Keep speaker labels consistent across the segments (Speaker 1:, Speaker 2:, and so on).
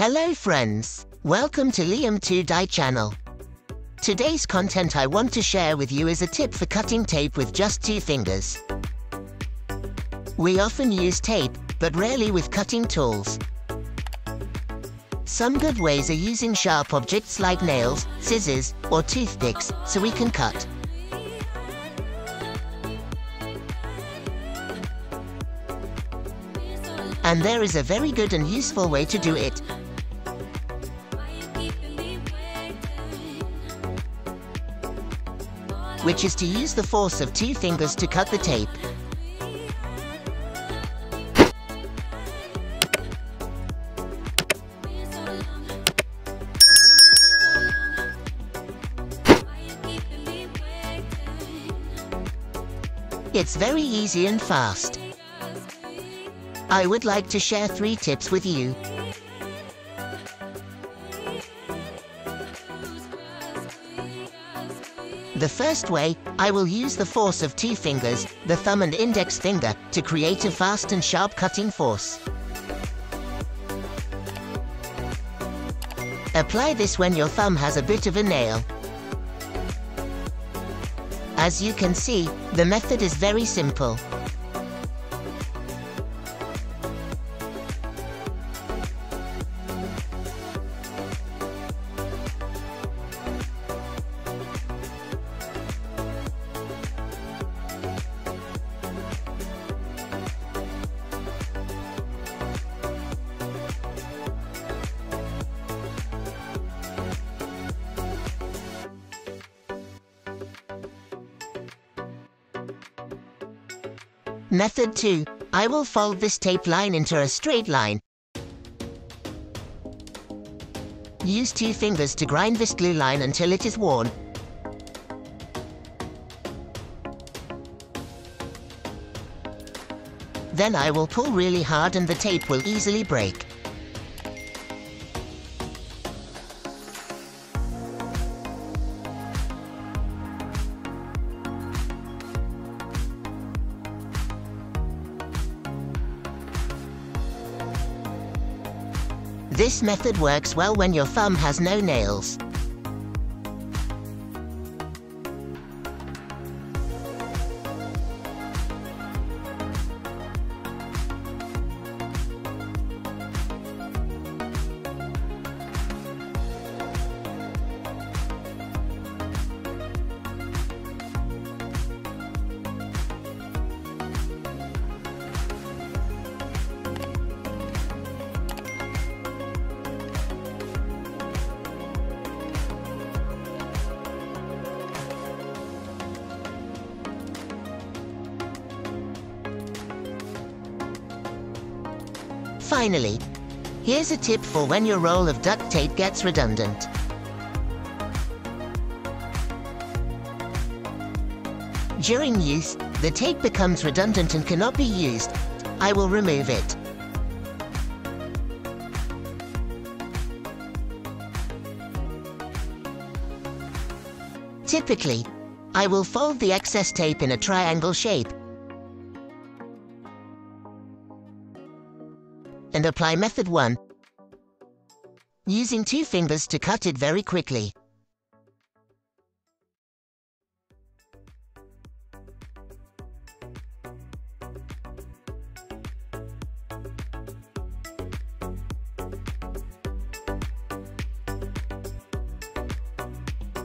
Speaker 1: Hello friends, welcome to Liam2Die channel. Today's content I want to share with you is a tip for cutting tape with just 2 fingers. We often use tape, but rarely with cutting tools. Some good ways are using sharp objects like nails, scissors, or toothpicks, so we can cut. And there is a very good and useful way to do it. Which is to use the force of 2 fingers to cut the tape. It's very easy and fast. I would like to share 3 tips with you. The first way, I will use the force of 2 fingers, the thumb and index finger, to create a fast and sharp cutting force. Apply this when your thumb has a bit of a nail. As you can see, the method is very simple. Method 2. I will fold this tape line into a straight line. Use 2 fingers to grind this glue line until it is worn. Then I will pull really hard and the tape will easily break. This method works well when your thumb has no nails. Finally, here's a tip for when your roll of duct tape gets redundant. During use, the tape becomes redundant and cannot be used. I will remove it. Typically, I will fold the excess tape in a triangle shape and apply method 1, using 2 fingers to cut it very quickly.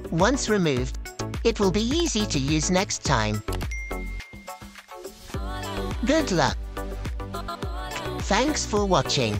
Speaker 1: Once removed, it will be easy to use next time. Good luck! Thanks for watching.